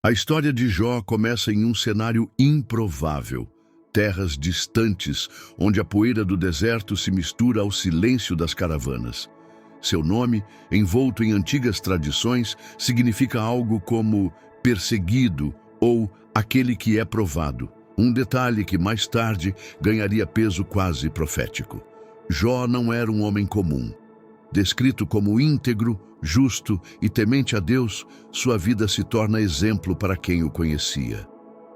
A história de Jó começa em um cenário improvável. Terras distantes, onde a poeira do deserto se mistura ao silêncio das caravanas. Seu nome, envolto em antigas tradições, significa algo como perseguido ou aquele que é provado. Um detalhe que mais tarde ganharia peso quase profético. Jó não era um homem comum. Descrito como íntegro, justo e temente a Deus, sua vida se torna exemplo para quem o conhecia.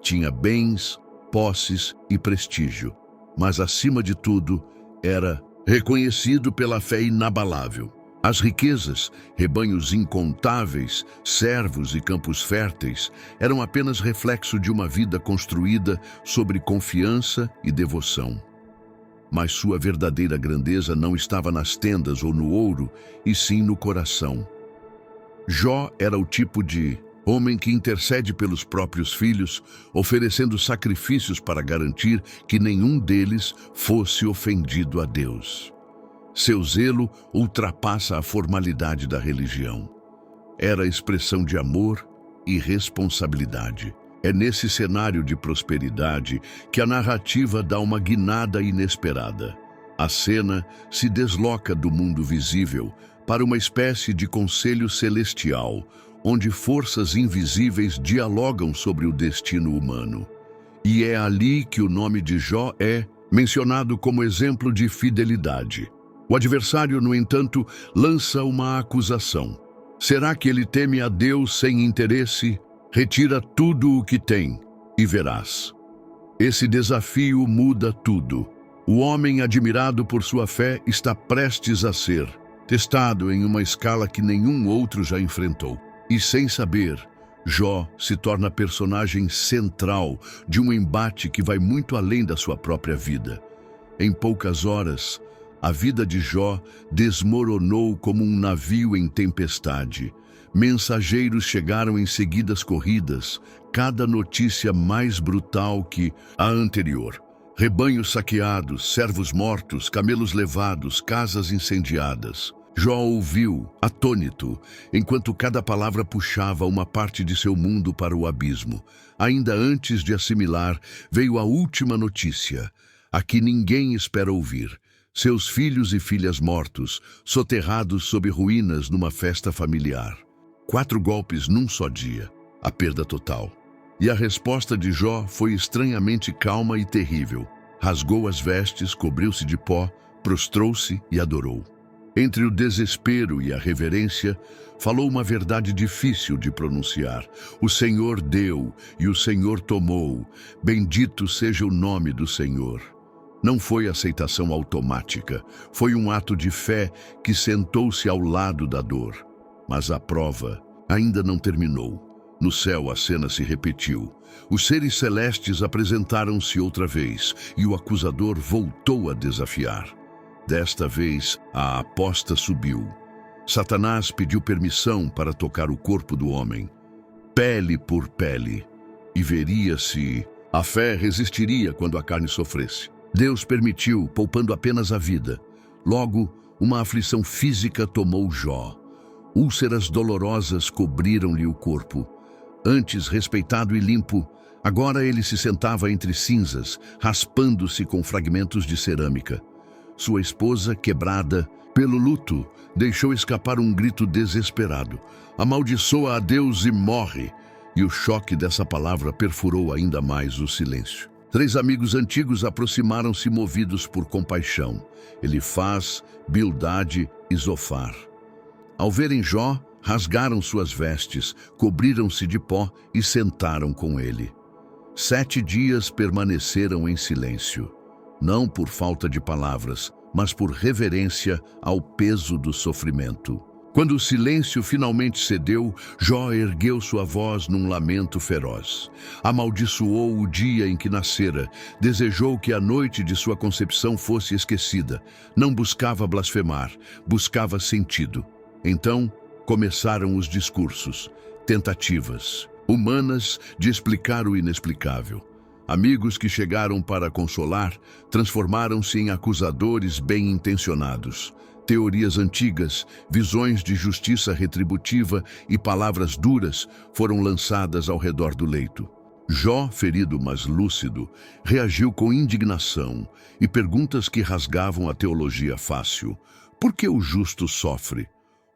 Tinha bens, posses e prestígio, mas acima de tudo, era reconhecido pela fé inabalável. As riquezas, rebanhos incontáveis, servos e campos férteis eram apenas reflexo de uma vida construída sobre confiança e devoção. Mas sua verdadeira grandeza não estava nas tendas ou no ouro, e sim no coração. Jó era o tipo de homem que intercede pelos próprios filhos, oferecendo sacrifícios para garantir que nenhum deles fosse ofendido a Deus. Seu zelo ultrapassa a formalidade da religião. Era expressão de amor e responsabilidade. É nesse cenário de prosperidade que a narrativa dá uma guinada inesperada. A cena se desloca do mundo visível para uma espécie de conselho celestial, onde forças invisíveis dialogam sobre o destino humano. E é ali que o nome de Jó é mencionado como exemplo de fidelidade. O adversário, no entanto, lança uma acusação. Será que ele teme a Deus sem interesse? Retira tudo o que tem e verás. Esse desafio muda tudo. O homem admirado por sua fé está prestes a ser testado em uma escala que nenhum outro já enfrentou. E sem saber, Jó se torna personagem central de um embate que vai muito além da sua própria vida. Em poucas horas, a vida de Jó desmoronou como um navio em tempestade. Mensageiros chegaram em seguidas corridas, cada notícia mais brutal que a anterior. Rebanhos saqueados, servos mortos, camelos levados, casas incendiadas. Jó ouviu, atônito, enquanto cada palavra puxava uma parte de seu mundo para o abismo. Ainda antes de assimilar, veio a última notícia, a que ninguém espera ouvir. Seus filhos e filhas mortos, soterrados sob ruínas numa festa familiar. 4 golpes num só dia, a perda total. E a resposta de Jó foi estranhamente calma e terrível. Rasgou as vestes, cobriu-se de pó, prostrou-se e adorou. Entre o desespero e a reverência, falou uma verdade difícil de pronunciar. O Senhor deu e o Senhor tomou. Bendito seja o nome do Senhor. Não foi aceitação automática, foi um ato de fé que sentou-se ao lado da dor. Mas a prova ainda não terminou. No céu a cena se repetiu. Os seres celestes apresentaram-se outra vez e o acusador voltou a desafiar. Desta vez, a aposta subiu. Satanás pediu permissão para tocar o corpo do homem, pele por pele, e veria se a fé resistiria quando a carne sofresse. Deus permitiu, poupando apenas a vida. Logo, uma aflição física tomou Jó. Úlceras dolorosas cobriram-lhe o corpo. Antes respeitado e limpo, agora ele se sentava entre cinzas, raspando-se com fragmentos de cerâmica. Sua esposa, quebrada pelo luto, deixou escapar um grito desesperado. Amaldiçoa a Deus e morre. E o choque dessa palavra perfurou ainda mais o silêncio. 3 amigos antigos aproximaram-se movidos por compaixão. Elifaz, Bildade e Zofar. Ao verem Jó, rasgaram suas vestes, cobriram-se de pó e sentaram com ele. 7 dias permaneceram em silêncio, não por falta de palavras, mas por reverência ao peso do sofrimento. Quando o silêncio finalmente cedeu, Jó ergueu sua voz num lamento feroz. Amaldiçoou o dia em que nascera, desejou que a noite de sua concepção fosse esquecida. Não buscava blasfemar, buscava sentido. Então, começaram os discursos, tentativas humanas de explicar o inexplicável. Amigos que chegaram para consolar transformaram-se em acusadores bem-intencionados. Teorias antigas, visões de justiça retributiva e palavras duras foram lançadas ao redor do leito. Jó, ferido mas lúcido, reagiu com indignação e perguntas que rasgavam a teologia fácil. Por que o justo sofre?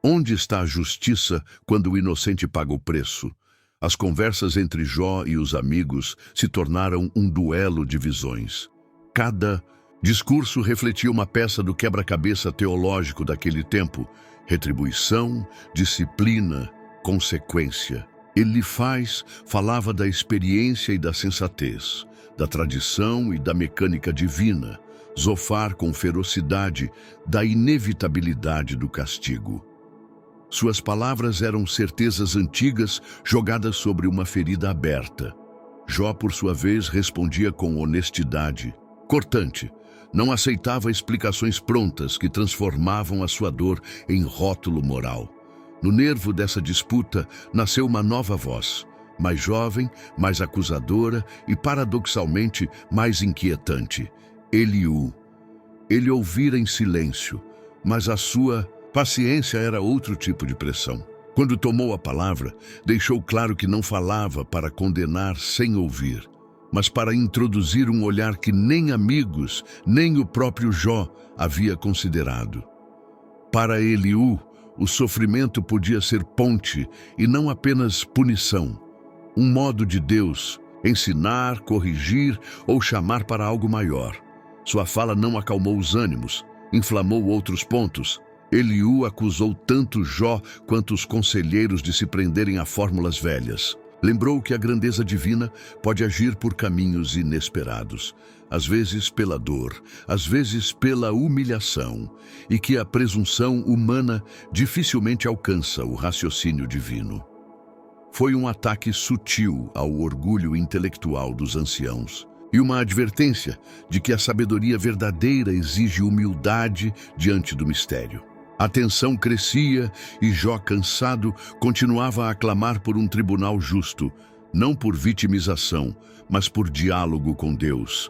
Onde está a justiça quando o inocente paga o preço? As conversas entre Jó e os amigos se tornaram um duelo de visões. Cada discurso refletia uma peça do quebra-cabeça teológico daquele tempo: retribuição, disciplina, consequência. Elifaz falava da experiência e da sensatez, da tradição e da mecânica divina. Zofar, com ferocidade, da inevitabilidade do castigo. Suas palavras eram certezas antigas jogadas sobre uma ferida aberta. Jó, por sua vez, respondia com honestidade cortante. Não aceitava explicações prontas que transformavam a sua dor em rótulo moral. No nervo dessa disputa nasceu uma nova voz, mais jovem, mais acusadora e, paradoxalmente, mais inquietante. Eliú. Ele ouvira em silêncio, mas a sua paciência era outro tipo de pressão. Quando tomou a palavra, deixou claro que não falava para condenar sem ouvir, mas para introduzir um olhar que nem amigos, nem o próprio Jó havia considerado. Para Eliú, o sofrimento podia ser ponte e não apenas punição. Um modo de Deus ensinar, corrigir ou chamar para algo maior. Sua fala não acalmou os ânimos, inflamou outros pontos. Eliú acusou tanto Jó quanto os conselheiros de se prenderem a fórmulas velhas. Lembrou que a grandeza divina pode agir por caminhos inesperados, às vezes pela dor, às vezes pela humilhação, e que a presunção humana dificilmente alcança o raciocínio divino. Foi um ataque sutil ao orgulho intelectual dos anciãos e uma advertência de que a sabedoria verdadeira exige humildade diante do mistério. A tensão crescia e Jó, cansado, continuava a clamar por um tribunal justo, não por vitimização, mas por diálogo com Deus.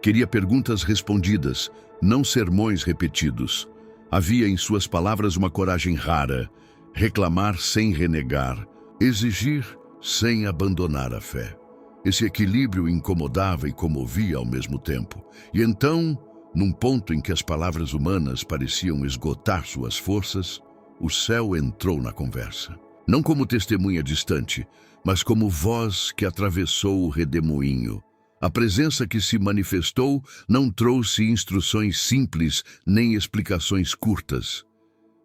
Queria perguntas respondidas, não sermões repetidos. Havia em suas palavras uma coragem rara: reclamar sem renegar, exigir sem abandonar a fé. Esse equilíbrio incomodava e comovia ao mesmo tempo. E então, num ponto em que as palavras humanas pareciam esgotar suas forças, o céu entrou na conversa. Não como testemunha distante, mas como voz que atravessou o redemoinho. A presença que se manifestou não trouxe instruções simples nem explicações curtas.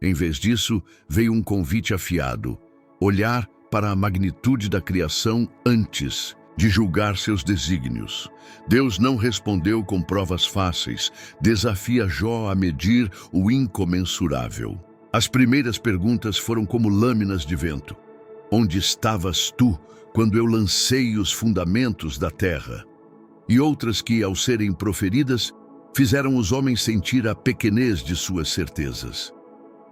Em vez disso, veio um convite afiado: olhar para a magnitude da criação antes de julgar seus desígnios. Deus não respondeu com provas fáceis, desafia Jó a medir o incomensurável. As primeiras perguntas foram como lâminas de vento. Onde estavas tu quando eu lancei os fundamentos da terra? E outras que, ao serem proferidas, fizeram os homens sentir a pequenez de suas certezas.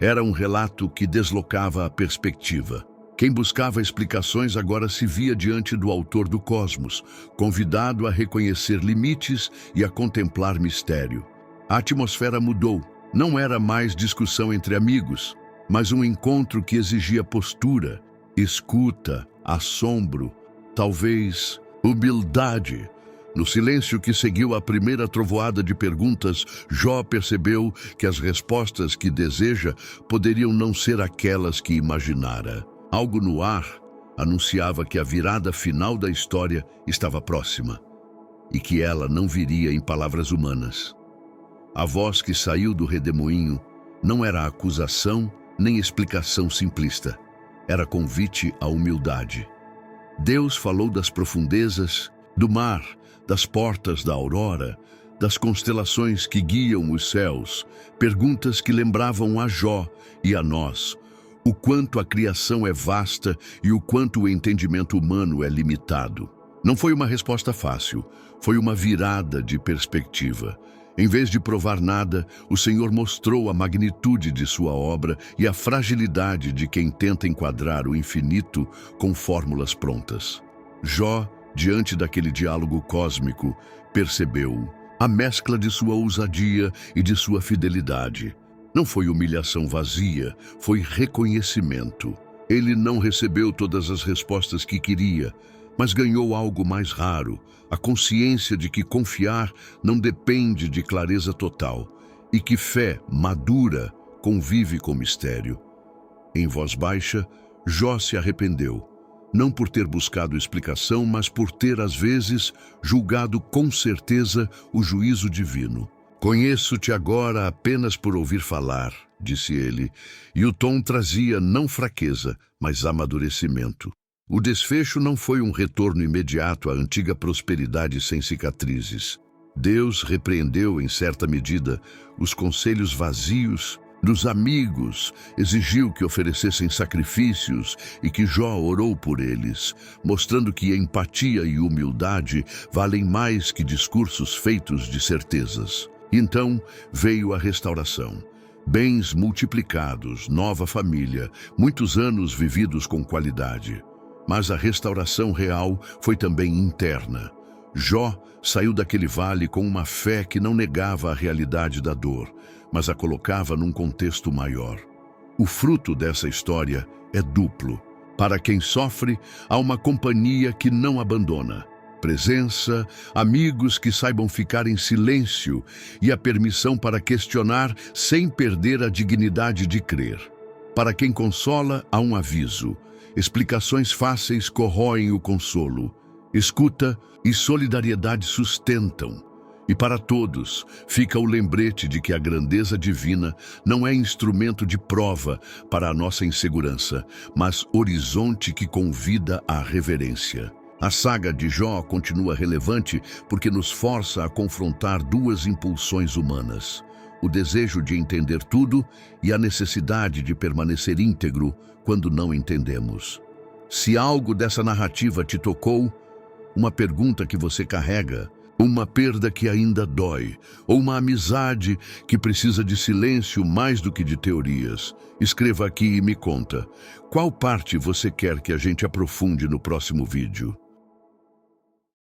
Era um relato que deslocava a perspectiva. Quem buscava explicações agora se via diante do autor do cosmos, convidado a reconhecer limites e a contemplar mistério. A atmosfera mudou. Não era mais discussão entre amigos, mas um encontro que exigia postura, escuta, assombro, talvez humildade. No silêncio que seguiu a primeira trovoada de perguntas, Jó percebeu que as respostas que deseja poderiam não ser aquelas que imaginara. Algo no ar anunciava que a virada final da história estava próxima e que ela não viria em palavras humanas. A voz que saiu do redemoinho não era acusação nem explicação simplista, era convite à humildade. Deus falou das profundezas, do mar, das portas da aurora, das constelações que guiam os céus, perguntas que lembravam a Jó e a nós o quanto a criação é vasta e o quanto o entendimento humano é limitado. Não foi uma resposta fácil, foi uma virada de perspectiva. Em vez de provar nada, o Senhor mostrou a magnitude de sua obra e a fragilidade de quem tenta enquadrar o infinito com fórmulas prontas. Jó, diante daquele diálogo cósmico, percebeu a mescla de sua ousadia e de sua fidelidade. Não foi humilhação vazia, foi reconhecimento. Ele não recebeu todas as respostas que queria, mas ganhou algo mais raro, a consciência de que confiar não depende de clareza total e que fé madura convive com mistério. Em voz baixa, Jó se arrependeu, não por ter buscado explicação, mas por ter, às vezes, julgado com certeza o juízo divino. Conheço-te agora apenas por ouvir falar, disse ele, e o tom trazia não fraqueza, mas amadurecimento. O desfecho não foi um retorno imediato à antiga prosperidade sem cicatrizes. Deus repreendeu, em certa medida, os conselhos vazios dos amigos, exigiu que oferecessem sacrifícios e que Jó orou por eles, mostrando que empatia e humildade valem mais que discursos feitos de certezas. Então veio a restauração. Bens multiplicados, nova família, muitos anos vividos com qualidade. Mas a restauração real foi também interna. Jó saiu daquele vale com uma fé que não negava a realidade da dor, mas a colocava num contexto maior. O fruto dessa história é duplo. Para quem sofre, há uma companhia que não abandona. Presença, amigos que saibam ficar em silêncio e a permissão para questionar sem perder a dignidade de crer. Para quem consola, há um aviso. Explicações fáceis corroem o consolo. Escuta e solidariedade sustentam. E para todos, fica o lembrete de que a grandeza divina não é instrumento de prova para a nossa insegurança, mas horizonte que convida à reverência. A saga de Jó continua relevante porque nos força a confrontar duas impulsões humanas: o desejo de entender tudo e a necessidade de permanecer íntegro quando não entendemos. Se algo dessa narrativa te tocou, uma pergunta que você carrega, uma perda que ainda dói, ou uma amizade que precisa de silêncio mais do que de teorias, escreva aqui e me conta. Qual parte você quer que a gente aprofunde no próximo vídeo?